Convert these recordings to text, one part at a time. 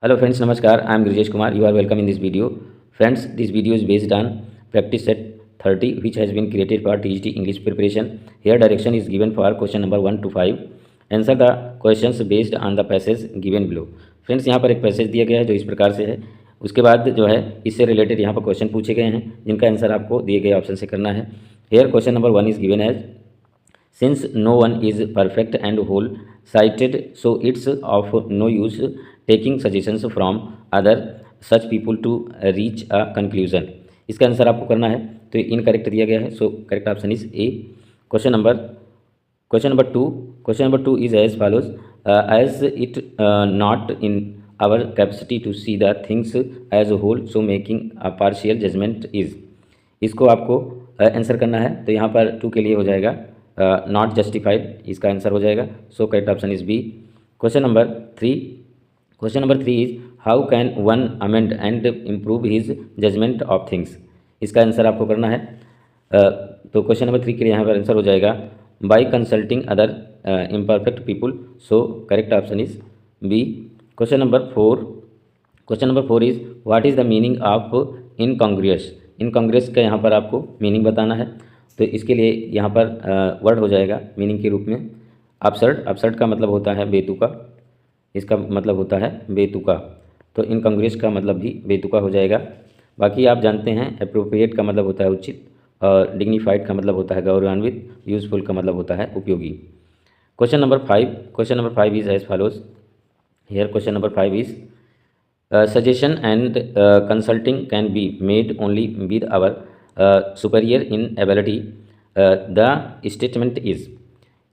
Hello friends, Namaskar. I am Grijesh Kumar. You are welcome in this video. Friends, this video is based on practice set 30 which has been created for TGT English preparation. Here direction is given for question number 1 to 5. Answer the questions based on the passage given below. Friends यहाँ पर एक passage दिया गया है जो इस प्रकार से है। उसके बाद जो है इससे रिलेटेड यहाँ पर क्वेश्चन पूछे गए हैं जिनका आंसर आपको दिए गए ऑप्शन से करना है। Here question number 1 is given as since no one is perfect and whole sighted, so it's of no use taking suggestions from other such people to reach a conclusion। इसका answer आपको करना है तो incorrect दिया गया है, so correct option is A. Question number 2 is as follows as it not in our capacity to see the things as a whole, so making a partial judgment is। इसको आपको answer करना है तो यहाँ पर 2 के लिए हो जाएगा नॉट जस्टिफाइड, इसका आंसर हो जाएगा, so correct option is B. Question number 3 is how can one amend and improve his judgement of things. इसका आंसर आपको करना है तो क्वेश्चन नंबर 3 के लिए यहाँ पर आंसर हो जाएगा by consulting other imperfect people, so correct option is B. Question number 4 is what is the meaning of incongruous. Incongruous का यहाँ पर आपको मीनिंग बताना है तो इसके लिए यहाँ पर वर्ड हो जाएगा मीनिंग के रूप में अपसर्ड। अपसर्ड का मतलब होता है बेतुका, इसका मतलब होता है बेतुका, तो इनकॉन्ग्रुअस का मतलब भी बेतुका हो जाएगा। बाकी आप जानते हैं एप्रोप्रिएट का मतलब होता है उचित और डिग्निफाइड का मतलब होता है गौरवान्वित, यूजफुल का मतलब होता है उपयोगी। Question number 5 is as follows. Here question number 5 is suggestion and consulting can be made only with our superior in ability, the statement is।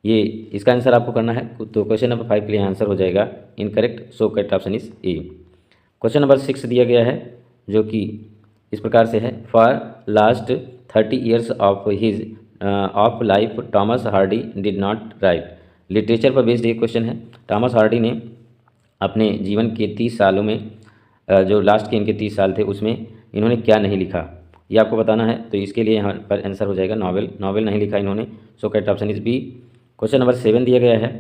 ये इसका आंसर आपको करना है तो क्वेश्चन नंबर 5 के लिए आंसर हो जाएगा incorrect, so correct option is A. Question number 6 दिया गया है जो कि इस प्रकार से है for last 30 years of his of life Thomas Hardy did not right. Literature पर बेस्ड ये क्वेश्चन है। थॉमस हार्डी ने अपने जीवन के 30 सालों में जो लास्ट के इनके 30 साल थे उसमें इन्होंने क्या नहीं लिखा, ये आपको बताना है तो इसके लिए यहाँ पर आंसर हो जाएगा नॉवेल। नॉवेल नहीं लिखा इन्होंने, so correct option is B. Question number 7 दिया गया है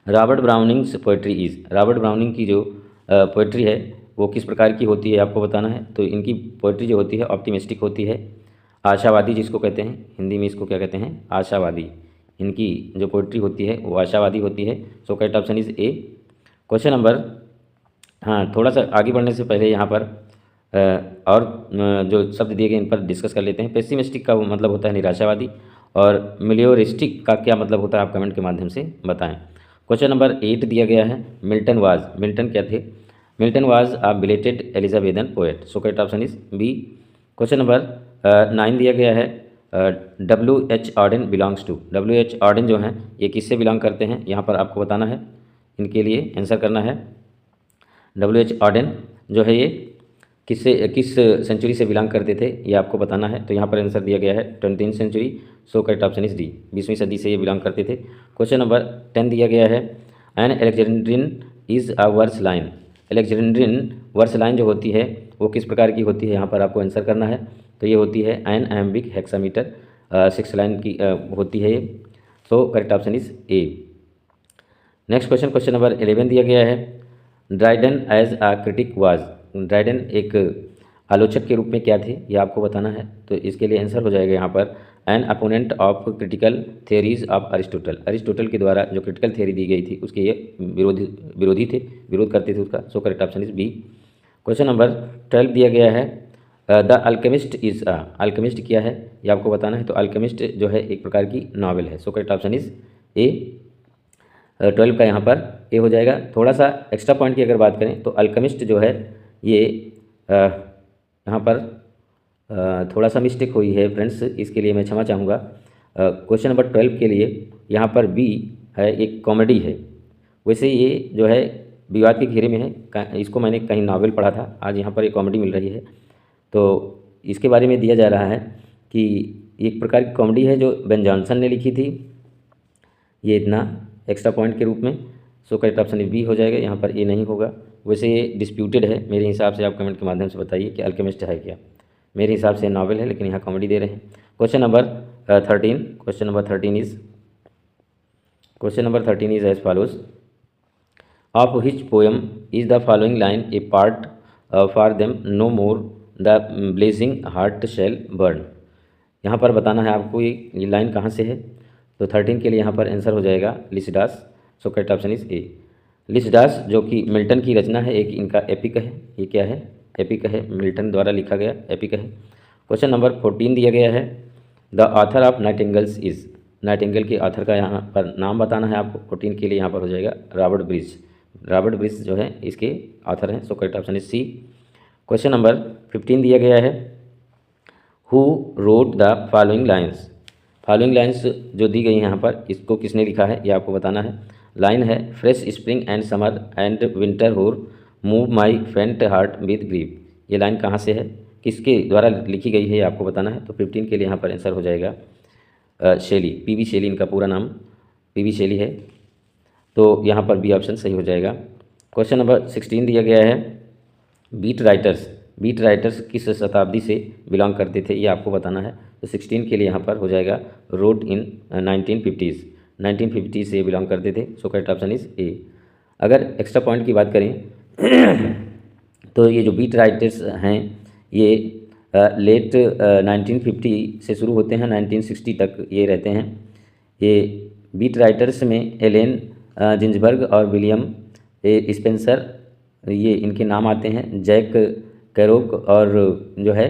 Robert Browning's poetry is. Robert Browning की जो पोइट्री है वो किस प्रकार की होती है आपको बताना है तो इनकी पोइट्री जो होती है ऑप्टिमिस्टिक होती है, आशावादी जिसको कहते हैं, हिंदी में इसको क्या कहते हैं आशावादी। इनकी जो पोइट्री होती है वो आशावादी होती है, so correct option is A. Question number, हाँ थोड़ा सा आगे बढ़ने से पहले यहाँ पर और जो शब्द दिए गए इन पर डिस्कस कर लेते हैं। पेसिमिस्टिक का मतलब होता है निराशावादी और मिलियोरिस्टिक का क्या मतलब होता है आप कमेंट के माध्यम से बताएं। क्वेश्चन नंबर 8 दिया गया है मिल्टन वाज। मिल्टन क्या थे? Milton was a belated Elizabethan poet, so correct option is B. Question number 9 दिया गया है W.H. Orton belongs to. W.H. Orton जो हैं ये किससे बिलोंग करते हैं यहाँ पर आपको बताना है, इनके लिए आंसर करना है। W.H. ऑर्डन जो है ये किस सेंचुरी से बिलोंग करते थे ये आपको बताना है तो यहाँ पर आंसर दिया गया है 20th century, so correct option is D. 20वीं सदी से ये बिलोंग करते थे। क्वेश्चन नंबर 10 दिया गया है an Alexandrian is a verse line. Alexandrian verse line जो होती है वो किस प्रकार की होती है यहाँ पर आपको आंसर करना है तो ये होती है एन एम्बिक हेक्सामीटर, 6 लाइन की होती है ये, so correct option is A. Next question number 11 दिया गया है Dryden as a critic was. Dryden एक आलोचक के रूप में क्या थे ये आपको बताना है तो इसके लिए आंसर हो जाएगा यहाँ पर an opponent of critical theories of Aristotle. Aristotle के द्वारा जो क्रिटिकल थियोरी दी गई थी उसके ये विरोधी थे, विरोध करते थे उसका, so correct option is B. Question number 12 दिया गया है the alchemist is a. Alchemist क्या है ये आपको बताना है तो अल्केमिस्ट जो है एक प्रकार की नावल है, सो करेक्ट ऑप्शन इज ए। 12 का यहाँ पर ए हो जाएगा। थोड़ा सा एक्स्ट्रा पॉइंट की अगर बात करें तो अल्केमिस्ट जो है ये यहाँ पर थोड़ा सा मिस्टेक हुई है फ्रेंड्स, इसके लिए मैं क्षमा चाहूँगा। क्वेश्चन नंबर 12 के लिए यहाँ पर बी है एक कॉमेडी है, वैसे ये जो है विवाद के घेरे में है, इसको मैंने कहीं नावल पढ़ा था, आज यहाँ पर एक कॉमेडी मिल रही है तो इसके बारे में दिया जा रहा है कि एक प्रकार की कॉमेडी है जो बेन जॉनसन ने लिखी थी, ये इतना एक्स्ट्रा पॉइंट के रूप में, सो करेक्ट ऑप्शन बी हो जाएगा। यहाँ पर ए नहीं होगा, वैसे ये डिस्प्यूटेड है मेरे हिसाब से, आप कमेंट के माध्यम से बताइए कि अल्केमिस्ट है क्या। मेरे हिसाब से नावल है लेकिन यहाँ कॉमेडी दे रहे हैं। Question number 13 is as follows. Of which poem is the following line a part for them no more the blazing hearth shall burn. यहाँ पर बताना है आपको ये लाइन कहाँ से है। तो 13 के लिए यहाँ पर आंसर हो जाएगा Lycidas. So correct option is A. Lycidas जो कि मिल्टन की रचना है, एक इनका एपिक है। ये क्या है? एपिक है, मिल्टन द्वारा लिखा गया एपिक है। क्वेश्चन नंबर 14 दिया गया है, the author of nightingales is. Nightingale के ऑथर का यहाँ पर नाम बताना है आपको। 14 के लिए यहाँ पर हो जाएगा रॉबर्ट ब्रिज। रॉबर्ट ब्रिज जो है इसके ऑथर हैं। So correct option is C. Question number 15 दिया गया है, who wrote the following lines. Following lines जो दी गई हैं यहाँ पर, इसको किसने लिखा है ये आपको बताना है। लाइन है, fresh spring and summer and winter होर मूव माई फेंट हार्ट विद ग्रीव। ये लाइन कहाँ से है, किसके द्वारा लिखी गई है ये आपको बताना है। तो 15 के लिए यहाँ पर आंसर हो जाएगा शेली, पीवी शेली इनका पूरा नाम पीवी शेली है। तो यहाँ पर बी ऑप्शन सही हो जाएगा। क्वेश्चन नंबर 16 दिया गया है, बीट राइटर्स। बीट राइटर्स किस शताब्दी से बिलोंग करते थे ये आपको बताना है। तो 16 के लिए यहाँ पर हो जाएगा रोट इन 1950s। 1950 से बिलोंग करते थे। सो करेक्ट ऑप्शन इज ए। अगर एक्स्ट्रा पॉइंट की बात करें तो ये जो बीट राइटर्स हैं ये लेट 1950 से शुरू होते हैं, 1960 तक ये रहते हैं। ये बीट राइटर्स में एलेन जिंजबर्ग और विलियम स्पेंसर, ये इनके नाम आते हैं। जैक कैरोक और जो है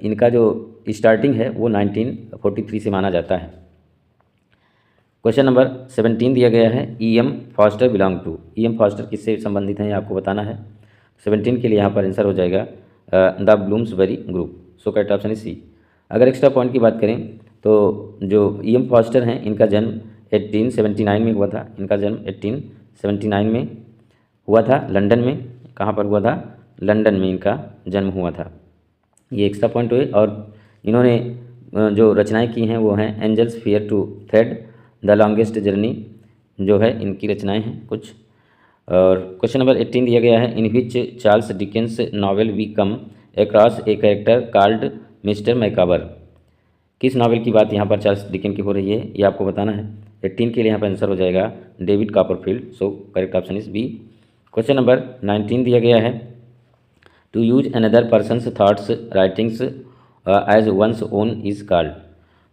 इनका जो स्टार्टिंग है वो 1943 से माना जाता है। क्वेश्चन नंबर 17 दिया गया है, E M. Forster belong to. E M. Forster किससे संबंधित हैं ये आपको बताना है। 17 के लिए यहाँ पर आंसर हो जाएगा the Bloomsbury group. So correct option is C. अगर एक्स्ट्रा पॉइंट की बात करें तो जो ई.एम. फॉस्टर हैं इनका जन्म 1879 में हुआ था। इनका जन्म 1879 में हुआ था लंदन में। कहाँ पर हुआ था? लंदन में इनका जन्म हुआ था। ये एक्स्ट्रा पॉइंट हुए। और इन्होंने जो रचनाएं की हैं वो हैं angels fear to tread, the longest journey जो है इनकी रचनाएं हैं कुछ। और क्वेश्चन नंबर 18 दिया गया है, in which Charles Dickens novel we come across a character called mister Micawber. किस नावल की बात यहाँ पर चार्ल्स डिकेंस की हो रही है ये आपको बताना है। 18 के लिए यहाँ पर आंसर हो जाएगा David Copperfield. So correct option is B. Question number 19 दिया गया है, to use another person's thoughts writings as one's own is called.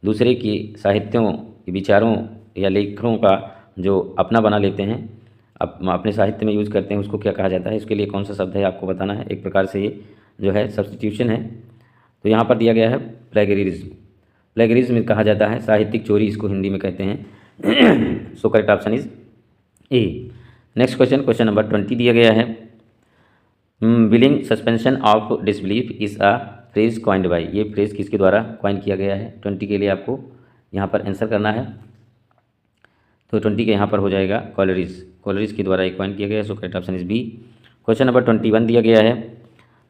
दूसरे की साहित्यों, विचारों या लेखों का जो अपना बना लेते हैं, अपने साहित्य में यूज करते हैं, उसको क्या कहा जाता है? इसके लिए कौन सा शब्द है आपको बताना है। एक प्रकार से ये जो है सब्स्टिट्यूशन है। तो यहाँ पर दिया गया है प्लेगरिज्म। प्लेगरिज्म कहा जाता है साहित्यिक चोरी, इसको हिंदी में कहते हैं। So correct option is A. Next question, question number 20 दिया गया है, willing suspension of disbelief is a phrase coined by. ये फ्रेज किसके द्वारा कॉइन किया गया है? 20 के लिए आपको यहाँ पर आंसर करना है। तो 20 के यहाँ पर हो जाएगा कॉलरिज। कॉलरिज के द्वारा एक कॉइन किया गया है। So correct option is B. Question number 21 दिया गया है,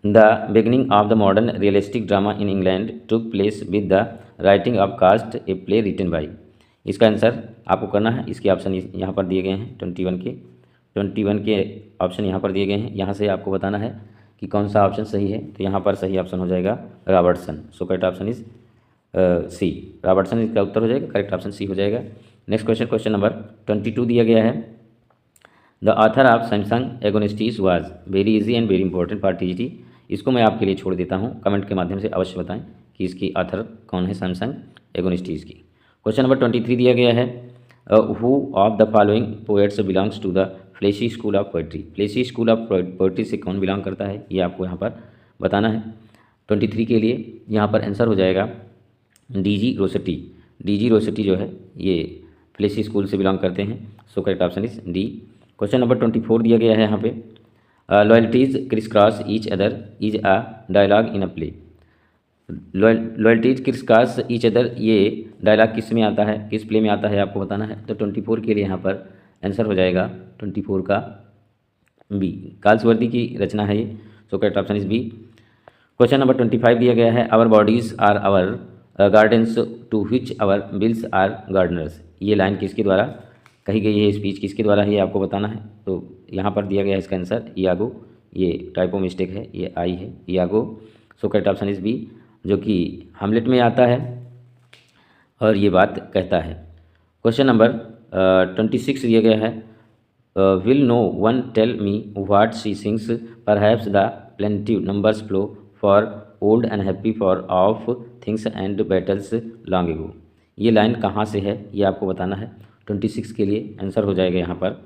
the beginning of the modern realistic drama in England took place with the writing of Caste a play written by. इसका आंसर आपको करना है। इसके ऑप्शन यहाँ पर दिए गए हैं 21 के ऑप्शन यहाँ पर दिए गए हैं। यहाँ से आपको बताना है कि कौन सा ऑप्शन सही है। तो यहाँ पर सही ऑप्शन हो जाएगा Robertson. So correct option is C. Robertson इसका उत्तर हो जाएगा। करेक्ट ऑप्शन सी हो जाएगा। नेक्स्ट क्वेश्चन, क्वेश्चन नंबर 22 दिया गया है, the author of Samson Agonistes was very easy and very important for TGT. इसको मैं आपके लिए छोड़ देता हूँ, कमेंट के माध्यम से अवश्य बताएं कि इसकी ऑथर कौन है सैमसंग एगोनिस्टिस की। क्वेश्चन नंबर 23 दिया गया है, who of the following poets belongs to the fleshy school of poetry. Fleshy school of poetry से कौन बिलोंग करता है ये आपको यहाँ पर बताना है। 23 के लिए यहाँ पर आंसर हो जाएगा डी.जी. रोसेटी। डी.जी. रोसेटी जो है ये फ्लेशी स्कूल से बिलोंग करते हैं। So correct option is D. Question number 24 दिया गया है यहाँ पे, loyalties criss cross each other is a dialogue in a play. Loyalties criss cross each other ये डायलॉग किस में आता है, किस प्ले में आता है आपको बताना है। तो 24 के लिए यहाँ पर आंसर हो जाएगा 24 का बी। काल्सवर्दी की रचना है ये। So correct option is B. Question number 25 दिया गया है, our bodies are our gardens to which our wills are gardeners. ये लाइन किसके द्वारा कही गई है, स्पीच किसके द्वारा है ये आपको बताना है। तो यहाँ पर दिया गया है इसका आंसर इयागो। ये टाइपो मिस्टेक है, ये आई है Iago. So correct option is B, जो कि हैमलेट में आता है और ये बात कहता है। क्वेश्चन नंबर 26 दिया गया है, will no one tell me what she sings perhaps the plaintive numbers flow for old and happy far off things and battles long ago. ये लाइन कहाँ से है ये आपको बताना है। 26 के लिए आंसर हो जाएगा यहाँ पर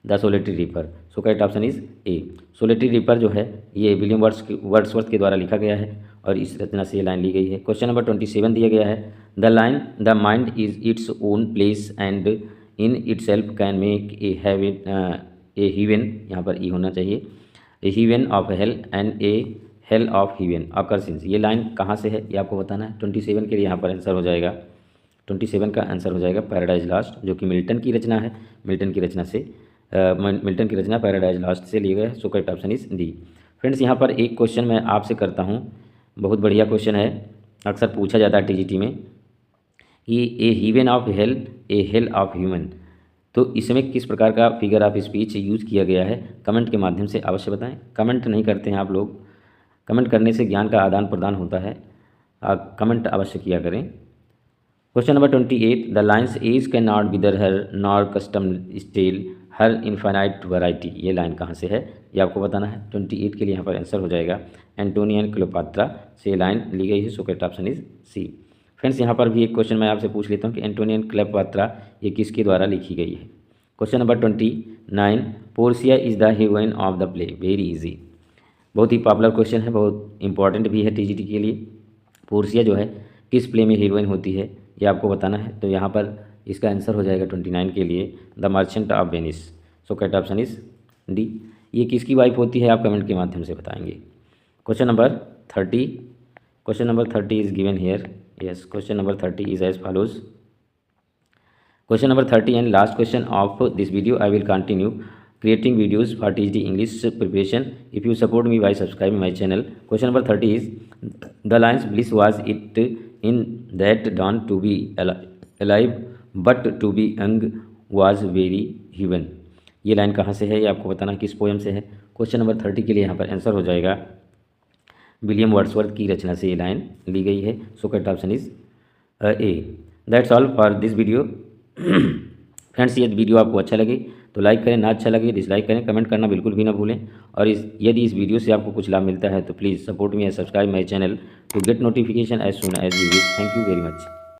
the solitary reaper. So correct option is A. Solitary reaper जो है ये विलियम वर्ड्सवर्थ के द्वारा लिखा गया है और इस रचना से ये लाइन ली गई है। क्वेश्चन नंबर 27 दिया गया है the line the mind is its own place and in itself can make a heaven, यहाँ पर ई होना चाहिए, a heaven of hell and a hell of heaven occur since. ये लाइन कहाँ से है ये आपको बताना है। 27 के लिए यहाँ पर आंसर हो जाएगा, 27 का आंसर हो जाएगा पैराडाइज लास्ट, जो कि मिल्टन की रचना है। मिल्टन की रचना पैराडाइज लास्ट से लिए गए। सो correct option is D. Friends यहाँ पर एक क्वेश्चन मैं आपसे करता हूँ, बहुत बढ़िया क्वेश्चन है, अक्सर पूछा जाता है टीजीटी में कि a heaven of hell a hell of human, तो इसमें किस प्रकार का फिगर ऑफ स्पीच यूज किया गया है कमेंट के माध्यम से अवश्य बताएं। कमेंट नहीं करते हैं आप लोग, कमेंट करने से ज्ञान का आदान प्रदान होता है, आप कमेंट अवश्य किया करें। Question number 28 the lines age cannot wither her nor custom stale her infinite variety. ये लाइन कहाँ से है ये आपको बताना है। 28 के लिए यहाँ पर आंसर हो जाएगा एंटोनी एंड क्लियोपात्रा से लाइन ली गई है। So correct option is C. Friends यहाँ पर भी एक क्वेश्चन मैं आपसे पूछ लेता हूँ कि एंटोनी एंड क्लियोपात्रा ये किसके द्वारा लिखी गई है। Question number 29 Portia is the heroine of the play. Very easy, बहुत ही पॉपुलर क्वेश्चन है, बहुत इंपॉर्टेंट भी है टीजीटी के लिए। पोर्सिया जो है किस प्ले में हीरोइन होती है ये आपको बताना है। तो यहाँ पर इसका आंसर हो जाएगा 29 के लिए the merchant of Venice. So correct option is D. ये किसकी वाइफ होती है आप कमेंट के माध्यम से बताएंगे। Question number 30 is given here. Yes, question number 30 is as follows. Question number 30 and last question of this video I will continue creating videos for TGT English preparation. If you support me by subscribing my channel. Question number 30 is the lines bliss was it in that dawn to be alive but to be young was very heaven. ये line कहाँ से है ये आपको बताना किस poem से है। क्वेश्चन नंबर 30 के लिए यहाँ पर आंसर हो जाएगा विलियम वर्ड्सवर्थ की रचना से ये लाइन ली गई है। So correct option is A. That's all for this video. Friends ये वीडियो आपको अच्छा लगे तो लाइक करें, ना अच्छा लगे डिसलाइक करें, कमेंट करना बिल्कुल भी ना भूलें। और यदि इस वीडियो से आपको कुछ लाभ मिलता है तो please support me and subscribe my channel to get notification as soon as we will. Thank you very much.